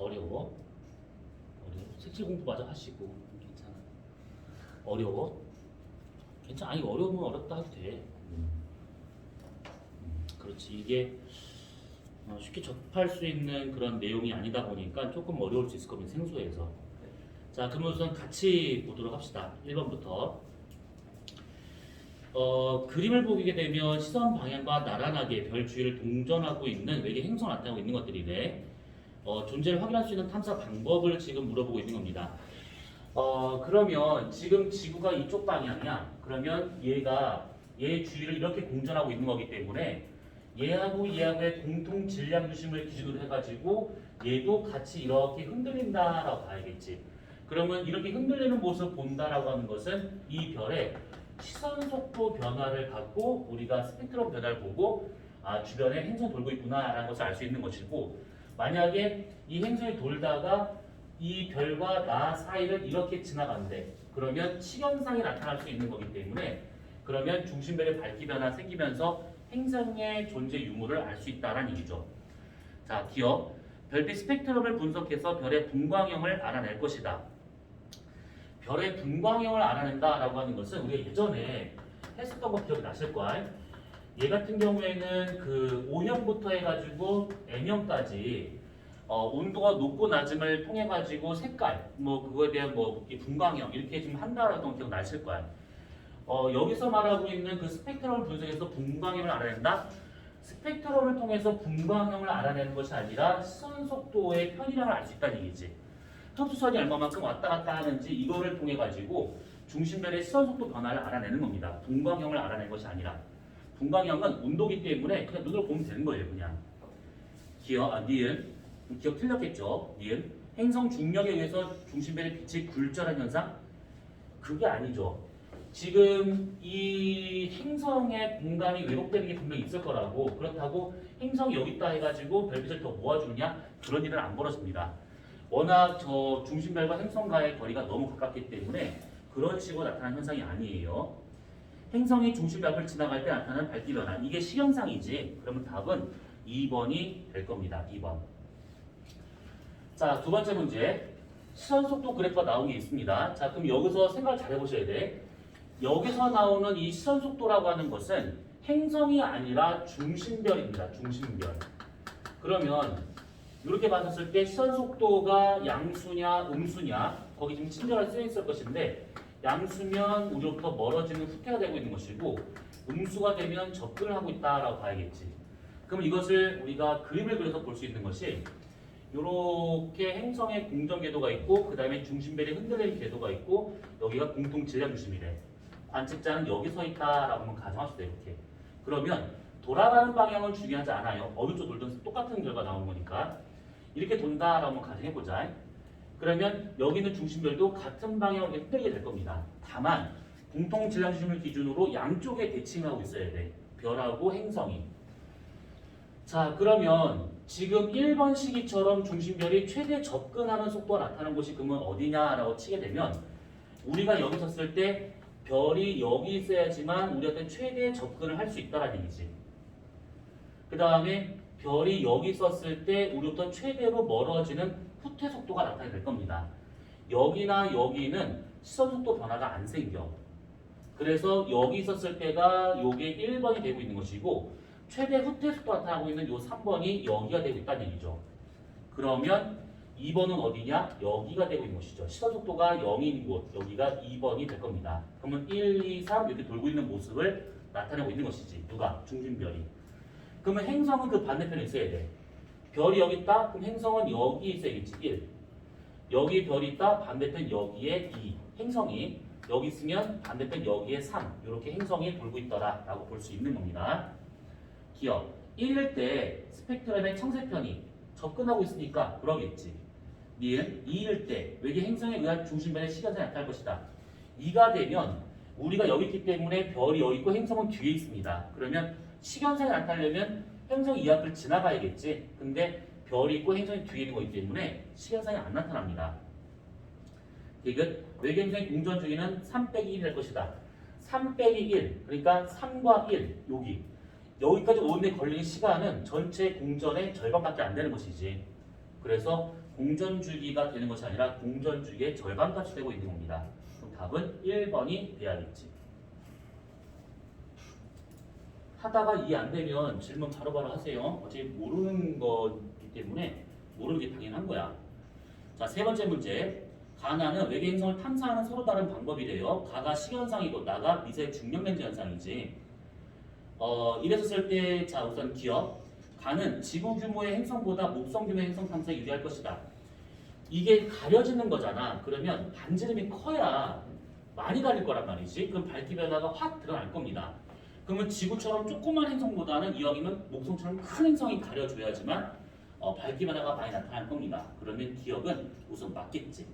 어려워. 색칠 공부 마저 하시고 괜찮아. 어려워. 괜찮아. 아니 어려우면 어렵다 해도 돼. 그렇지. 이게 쉽게 접할 수 있는 그런 내용이 아니다 보니까 조금 어려울 수 있을 겁니다. 생소해서. 자, 그러면 우선 같이 보도록 합시다. 1번부터. 그림을 보게 되면 시선 방향과 나란하게 별 주위를 동전하고 있는 외계 행성을 나타내고 있는 것들이래. 존재를 확인할 수 있는 탐사 방법을 지금 물어보고 있는 겁니다. 그러면 지금 지구가 이쪽 방향이야. 그러면 얘 주위를 이렇게 공전하고 있는 거기 때문에 얘하고의 공통 질량 중심을 기준으로 해가지고 얘도 같이 이렇게 흔들린다라고 봐야겠지. 그러면 이렇게 흔들리는 모습을 본다라고 하는 것은 이 별의 시선 속도 변화를 갖고 우리가 스펙트럼 변화를 보고 주변에 행성이 돌고 있구나라는 것을 알 수 있는 것이고, 만약에 이 행성이 돌다가 이 별과 나 사이를 이렇게 지나간대. 그러면 시경상이 나타날 수 있는 거기 때문에 그러면 중심별의 밝기 변화 생기면서 행성의 존재 유무를 알 수 있다는 얘기죠. 자, 기억. 별빛 스펙트럼을 분석해서 별의 분광형을 알아낼 것이다. 별의 분광형을 알아낸다라고 하는 것은 우리가 예전에 했었던 거 기억이 나실 거야. 얘 같은 경우에는 그 O형부터 해가지고 N형까지 온도가 높고 낮음을 통해 가지고 색깔, 그거에 대한 분광형 이렇게 좀 한다라는 거 기억 나실 거야. 여기서 말하고 있는 그 스펙트럼을 분석해서 분광형을 알아낸다. 스펙트럼을 통해서 분광형을 알아내는 것이 아니라 시선 속도의 편의량을 알 수 있다는 얘기지. 흡수선이 얼마만큼 왔다 갔다 하는지 이거를 통해 가지고 중심별의 시선 속도 변화를 알아내는 겁니다. 분광형을 알아내는 것이 아니라. 분광형은 온도기 때문에 그냥 눈으로 보면 되는 거예요, 그냥. 니은. 기억 틀렸겠죠? 니은. 행성 중력에 의해서 중심별의 빛이 굴절한 현상? 그게 아니죠. 지금 이 행성의 공간이 왜곡되는 게 분명히 있을 거라고, 그렇다고 행성이 여기 있다 해가지고 별빛을 더 모아주느냐? 그런 일은 안 벌어집니다. 워낙 저 중심별과 행성과의 거리가 너무 가깝기 때문에 그런 식으로 나타나는 현상이 아니에요. 행성이 중심벽을 지나갈 때 나타나는 밝기 변화, 이게 시경상이지. 그러면 답은 2번이 될 겁니다. 2번. 자, 두 번째 문제. 시선 속도 그래프가 나온 게 있습니다. 자, 그럼 여기서 생각을 잘 해보셔야 돼. 여기서 나오는 이 시선 속도라고 하는 것은 행성이 아니라 중심별입니다. 중심별. 그러면 이렇게 봤었을 때 시선 속도가 양수냐 음수냐, 거기 지금 친절하게 쓰여 있을 것인데, 양수면 우리로부터 멀어지는 후퇴가 되고 있는 것이고, 음수가 되면 접근을 하고 있다라고 봐야겠지. 그럼 이것을 우리가 그림을 그려서 볼 수 있는 것이, 이렇게 행성의 공전 궤도가 있고, 그 다음에 중심별이 흔들리는 궤도가 있고, 여기가 공통 질량 중심이래. 관측자는 여기 서 있다라고 한번 가정합시다. 이렇게. 그러면 돌아가는 방향은 중요하지 않아요. 어느 쪽 돌든 똑같은 결과 나오는 거니까. 이렇게 돈다라고 한번 가정해보자. 그러면 여기는 중심별도 같은 방향으로 흔들리게 될 겁니다. 다만 공통 질량 중심을 기준으로 양쪽에 대칭하고 있어야 돼. 별하고 행성이. 자, 그러면 지금 1번 시기처럼 중심별이 최대 접근하는 속도가 나타나는 곳이 그러면 어디냐라고 치게 되면, 우리가 여기 섰을 때 별이 여기 있어야지만 우리한테 최대 접근을 할 수 있다는 얘기지. 그 다음에 별이 여기 있었을 때 우리부터 최대로 멀어지는 후퇴 속도가 나타나게 될 겁니다. 여기나 여기는 시선 속도 변화가 안 생겨. 그래서 여기 있었을 때가 요게 1번이 되고 있는 것이고, 최대 후퇴 속도가 나타나고 있는 요 3번이 여기가 되고 있다는 얘기죠. 그러면 2번은 어디냐? 여기가 되고 있는 것이죠. 시선 속도가 0인 곳, 여기가 2번이 될 겁니다. 그러면 1, 2, 3 이렇게 돌고 있는 모습을 나타내고 있는 것이지. 누가? 중심별이. 그러면 행성은 그 반대편에 있어야 돼. 별이 여기 있다? 그럼 행성은 여기 있어야겠지. 1. 여기 별이 있다? 반대편 여기에 2. 행성이 여기 있으면 반대편 여기에 3. 이렇게 행성이 돌고 있더라 라고 볼 수 있는 겁니다. 기억. 1일 때 스펙트럼의 청색편이 접근하고 있으니까 그러겠지. 니은 2일 때 외계 행성에 의한 중심변의 시간상이 나타날 것이다. 2가 되면 우리가 여기 있기 때문에 별이 여기 있고 행성은 뒤에 있습니다. 그러면 시간상이 나타나려면 행성이 이 앞을 지나가야겠지. 근데 별이 있고 행성이 뒤에 있는 거기 때문에 시간상이 안 나타납니다. 이건 외계 행성의 공전 주기는 3 빼기 1이 될 것이다. 3 빼기 1, 그러니까 3과 1, 여기까지 오는데 걸리는 시간은 전체 공전의 절반밖에 안 되는 것이지. 그래서 공전주기가 되는 것이 아니라 공전주기의 절반값이 되고 있는 겁니다. 그럼 답은 1번이 돼야겠지. 하다가 이해 안 되면 질문 바로바로 하세요. 어차피 모르는 거기 때문에 모르는 게 당연한 거야. 자, 세 번째 문제. 가나는 외계 행성을 탐사하는 서로 다른 방법이래요. 가가 시현상이고 나가 미세 중력 렌즈 현상이지. 이래서 쓸 때 자 우선 기억. 가는 지구 규모의 행성보다 목성 규모의 행성 탐사에 유리할 것이다. 이게 가려지는 거잖아. 그러면 반지름이 커야 많이 가릴 거란 말이지. 그럼 밝기 변화가 확 드러날 겁니다. 그러면 지구처럼 조그만 행성보다는 이왕이면 목성처럼 큰 행성이 가려줘야지만 밝기 변화가 많이 나타날 겁니다. 그러면 기억은 우선 맞겠지.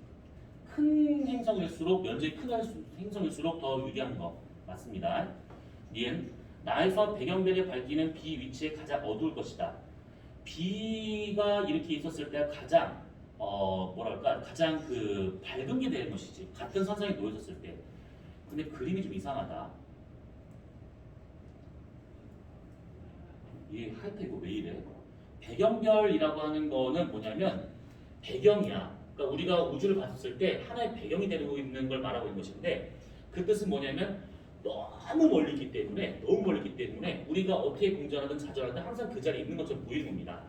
큰 행성일수록 면적이 큰 행성일수록 더 유리한 거 맞습니다. 니은 나에서 배경별의 밝기는 B 위치에 가장 어두울 것이다. B가 이렇게 있었을 때 가장 뭐랄까 가장 그 밝은 게 되는 것이지. 같은 선상에 놓여졌을 때. 근데 그림이 좀 이상하다. 이게 하여튼 이거 왜 이래? 배경별이라고 하는 거는 뭐냐면 배경이야. 그러니까 우리가 우주를 봤을 때 하나의 배경이 되고 있는 걸 말하고 있는 것인데 그 뜻은 뭐냐면 너무 멀리 있기 때문에 우리가 어떻게 공전하든 자전하든 항상 그 자리에 있는 것처럼 보이는 겁니다.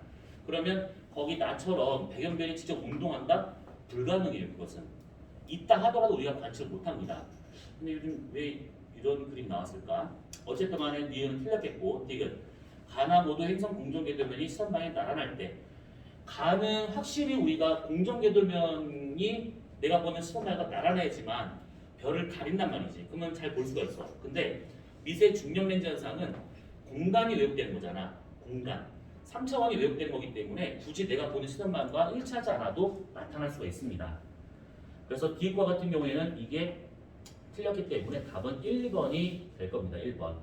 그러면 거기 나처럼 배경별이 직접 운동한다? 불가능해요. 그것은. 있다 하더라도 우리가 관측을 못합니다. 근데 요즘 왜 이런 그림 나왔을까? 어쨌든 간에 니은은 틀렸겠고 디귿 가나 모두 행성 공전궤도면이 시선 방향에 날아날 때 가는 확실히 우리가 공전궤도면이 내가 보는 시선 방향과 날아나야지만 별을 가린단 말이지. 그러면 잘 볼 수가 있어. 근데 미세 중력 렌즈 현상은 공간이 왜곡되는 거잖아. 공간. 3차원이 왜곡되는 거기 때문에 굳이 내가 보는 시선 방향과 일치하지 않아도 나타날 수가 있습니다. 그래서 디귿과 같은 경우에는 이게 틀렸기 때문에 답은 1번이 될 겁니다. 1번.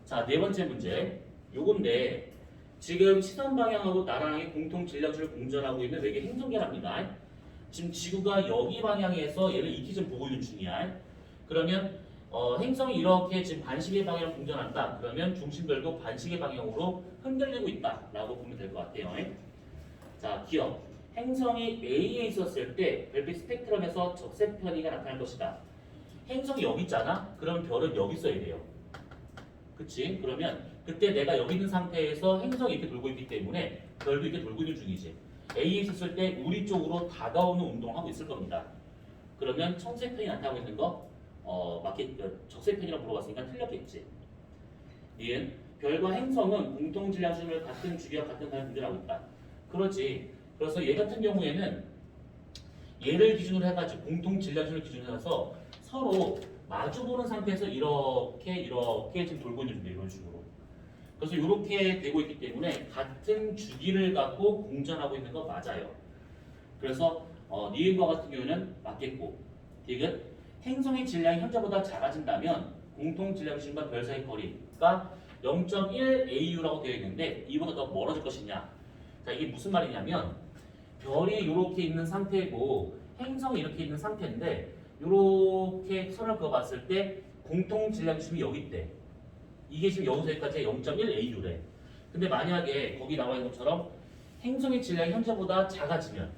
자, 네 번째 문제. 요건데 지금 시선 방향하고 나랑 공통 질량수를 공전하고 있는 외계 행성계랍니다. 지금 지구가 여기 방향에서 얘를 이티즘 보고 있는 중이야. 그러면 행성이 이렇게 지금 반시계 방향으로 공전한다. 그러면 중심별도 반시계 방향으로 흔들리고 있다라고 보면 될 것 같아요. 자, 기억. 행성이 A에 있었을 때 별빛 스펙트럼에서 적색 편의가 나타날 것이다. 행성이 여기 있잖아? 그럼 별은 여기 있어야 돼요. 그치? 그러면 그때 내가 여기 있는 상태에서 행성이 이렇게 돌고 있기 때문에 별도 이렇게 돌고 있는 중이지. A에 있었을 때 우리 쪽으로 다가오는 운동을 하고 있을 겁니다. 그러면 청색 편이 나타나고 있는 거 적색 편이라고 물어봤으니까 틀렸겠지. 니은 별과 행성은 공통 질량수를 같은 주기와 같은 방향 분전하고 있다. 그렇지. 그래서 얘 같은 경우에는 얘를 기준으로 해가지고 공통 질량수를 기준으로 해서 서로 마주보는 상태에서 이렇게 지금 돌고 있는 중이에요. 이런 식으로. 그래서 이렇게 되고 있기 때문에 같은 주기를 갖고 공전하고 있는 거 맞아요. 그래서 니은과 같은 경우는 맞겠고 디귿 행성의 질량이 현재보다 작아진다면 공통 질량 기준과 별 사이 거리가 0.1 AU라고 되어 있는데 이보다 더 멀어질 것이냐. 자, 이게 무슨 말이냐면 별이 이렇게 있는 상태고 행성이 이렇게 있는 상태인데 이렇게 선을 그어봤을 때 공통 질량 기준이 여기 있대. 이게 지금 여기서 여기까지 0.1 AU래. 근데 만약에 거기 나와 있는 것처럼 행성의 질량이 현재보다 작아지면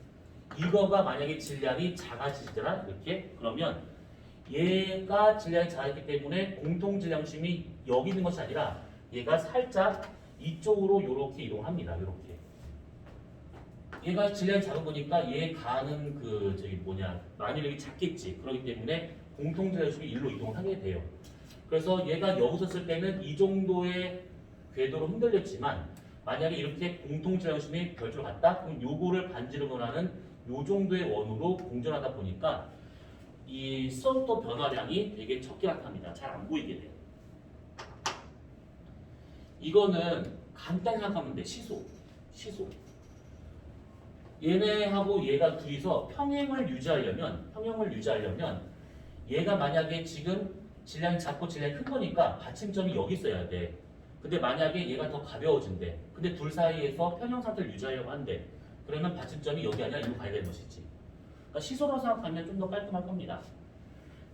이거가 만약에 질량이 작아지더라 이렇게 그러면 얘가 질량이 작았기 때문에 공통 질량심이 여기 있는 것이 아니라 얘가 살짝 이쪽으로 이렇게 이동합니다. 이렇게 얘가 질량이 작은 거니까 얘 가는 그 만일력이 작겠지. 그렇기 때문에 공통 질량심이 일로 이동을 하게 돼요. 그래서 얘가 여기서 쓸 때는 이 정도의 궤도로 흔들렸지만 만약에 이렇게 공통 질량심이 별도로 갔다? 그럼 요거를 반지름으로 하는 요 정도의 원으로 공전하다 보니까 이 속도 변화량이 되게 적게 나타납니다. 잘 안 보이게 돼요. 이거는 간단히 생각하면 돼. 시소. 얘네하고 얘가 둘이서 평행을 유지하려면 얘가 만약에 지금 질량이 작고 질량이 큰 거니까 받침점이 여기 있어야 돼. 근데 만약에 얘가 더 가벼워진대. 근데 둘 사이에서 평형 상태를 유지하려고 한대. 그러면 받침점이 여기 아니라 이리로 가야 되는 것이지. 그러니까 시소로 생각하면 좀 더 깔끔할 겁니다.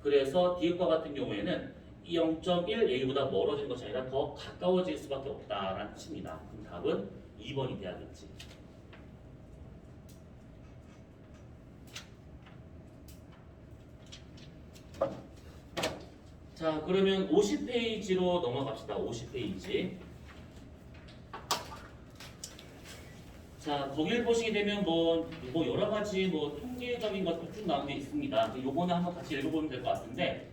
그래서 디귿과 같은 경우에는 이 0.1 A보다 멀어지는 것이 아니라 더 가까워질 수밖에 없다라는 뜻입니다. 그럼 답은 2번이 돼야겠지. 자, 그러면 50페이지로 넘어갑시다. 50페이지. 자, 거기를 보시게 되면 뭐 여러 가지 뭐 통계적인 것도 쭉 나온 게 있습니다. 요거는 한번 같이 읽어보면 될 것 같은데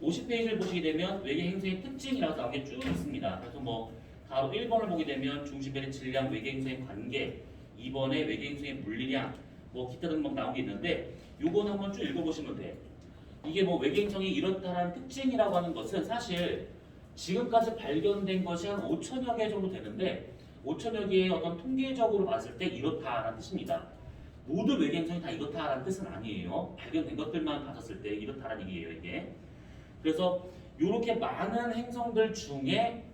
50페이지를 보시게 되면 외계 행성의 특징이라고 나온 게 쭉 있습니다. 그래서 뭐 바로 1번을 보게 되면 중심별의 질량, 외계 행성의 관계, 2번에 외계 행성의 물리량, 뭐 기타 등등 나온 게 있는데 요거는 한번 쭉 읽어보시면 돼. 이게 뭐 외계 행성이 이렇다는 특징이라고 하는 것은 사실 지금까지 발견된 것이 한 5천여 개 정도 되는데 5천여 개의 어떤 통계적으로 봤을 때 이렇다라는 뜻입니다. 모든 외계 행성이 다 이렇다라는 뜻은 아니에요. 발견된 것들만 봤었을 때 이렇다라는 얘기예요, 이게. 그래서 이렇게 많은 행성들 중에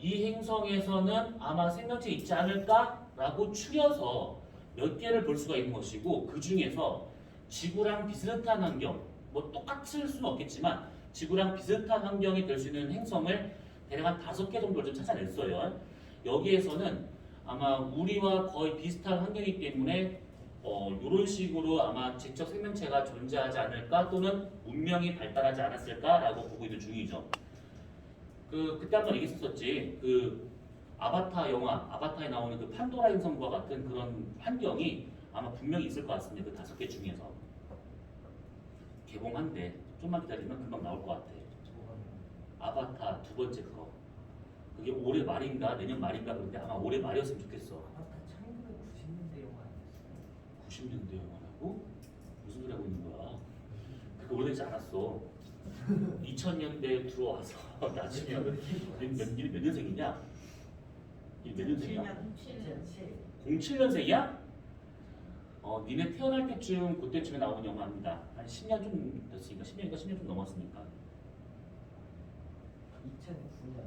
이 행성에서는 아마 생명체 있지 않을까라고 추려서 몇 개를 볼 수가 있는 것이고 그 중에서 지구랑 비슷한 환경, 뭐 똑같을 수는 없겠지만 지구랑 비슷한 환경이 될 수 있는 행성을 대략 한 5개 정도를 좀 찾아냈어요. 여기에서는 아마 우리와 거의 비슷한 환경이기 때문에 이런 식으로 아마 지적 생명체가 존재하지 않을까 또는 문명이 발달하지 않았을까라고 보고 있는 중이죠. 그때 한번 얘기했었지. 그 아바타 영화, 아바타에 나오는 그 판도라 행성과 같은 그런 환경이 아마 분명히 있을 것 같습니다. 그 5개 중에서 개봉한데 좀만 기다리면 금방 나올 것 같아. 아바타 두 번째 거. 그게 올해 말인가 내년 말인가 그런데 아마 올해 말이었으면 좋겠어. 아바타 1990년대 영화 아니었어요? 90년대 영화라고? 무슨 소리 하고 있는 거야? 그렇게 오래되지 않았어. 2000년대에 들어와서 나중에 몇 년생이냐? 몇 년생이야? 07년생이야? 니네 태어날 때쯤 그때쯤에 나오는 영화입니다. 한 10년 좀 됐으니까 10년인가 10년 좀 넘었으니까. 2009년.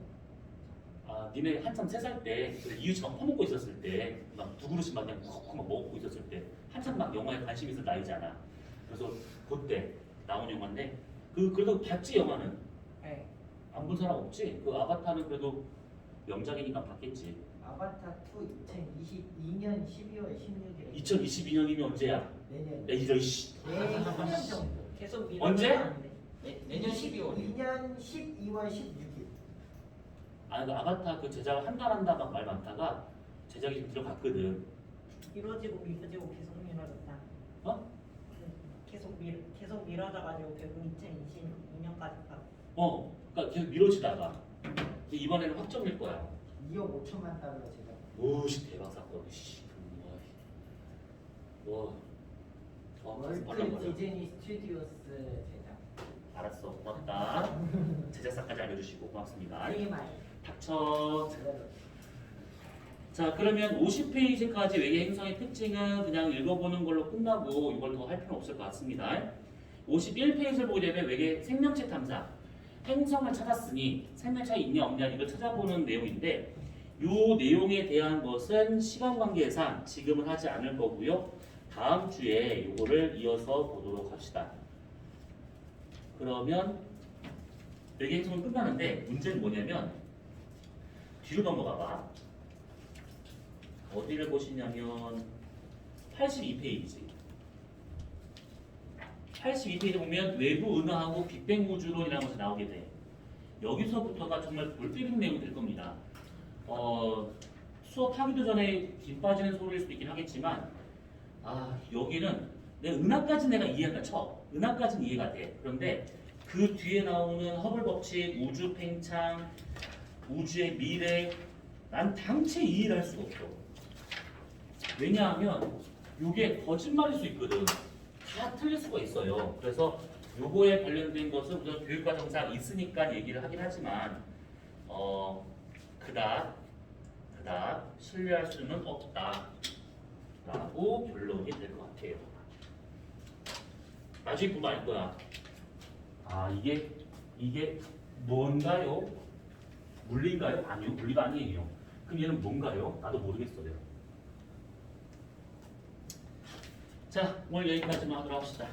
아, 니네 한참 3살 때 이유치 막 퍼먹고 있었을 때 막 두 그릇씩 막 그냥 쿡쿡 막 먹고 있었을 때 한참 막 영화에 관심 있을 나이잖아. 그래서 그때 나온 영화인데 그래도 봤지 영화는? 네. 안 본 사람 없지? 그 아바타는 그래도 명작이니까 봤겠지. 아바타 2 2022년 12월 16일. 2022년이면 언제야? 내년. 이런 씨. 네, 3년 정도. 계속 언제? 내년 12월. 2년 12월 16일. 아, 그 아바타 그 제작을 한다 막 말 많다가 제작이 좀 들어갔거든. 미뤄지고 미뤄지고 계속 미뤄졌다. 어? 계속 미뤄져가지고 결국 2022년까지 가. 그러니까 계속 미뤄지다가 이번에는 확정일 거야. 2억 5천만 달러 제작. 오씨 대박 사건. 씨. 와. 월트 디즈니 스튜디오스 제작. 알았어. 고맙다. 제작사까지 알려주시고 고맙습니다. TMI. 닥쳐. 자, 그러면 50페이지까지 외계 행성의 특징은 그냥 읽어보는 걸로 끝나고 이걸 더 할 필요는 없을 것 같습니다. 51페이지를 보게 되면 외계 생명체 탐사. 행성을 찾았으니 생명체가 있냐 없냐 이걸 찾아보는 내용인데 이 내용에 대한 것은 시간 관계상 지금은 하지 않을 거고요. 다음 주에 이거를 이어서 보도록 합시다. 그러면 외계 행성은 끝나는데 문제는 뭐냐면 뒤로 넘어가 봐. 어디를 보시냐면 82페이지. 82페이지 보면 외부 은하하고 빅뱅 우주론이라는 것이 나오게 돼. 여기서부터가 정말 골 때리는 내용이 될 겁니다. 수업하기도 전에 김 빠지는 소리일 수도 있긴 하겠지만 여기는 은하까지 내가 이해한다 쳐. 은하까지는 이해가 돼. 그런데 그 뒤에 나오는 허블 법칙, 우주 팽창, 우주의 미래 난 당체 이해를 할 수가 없어. 왜냐하면 이게 거짓말일 수 있거든. 다 틀릴 수가 있어요. 그래서 요거에 관련된 것은 우선 교육과정상 있으니까 얘기를 하긴 하지만 그닥 신뢰할 수는 없다 라고 결론이 될 것 같아요. 나중에 보면 알 거야. 이게 뭔가요? 물리인가요? 아니요, 물리가 아니에요. 그럼 얘는 뭔가요? 나도 모르겠어요. 자, 오늘 여기까지만 하도록 합시다.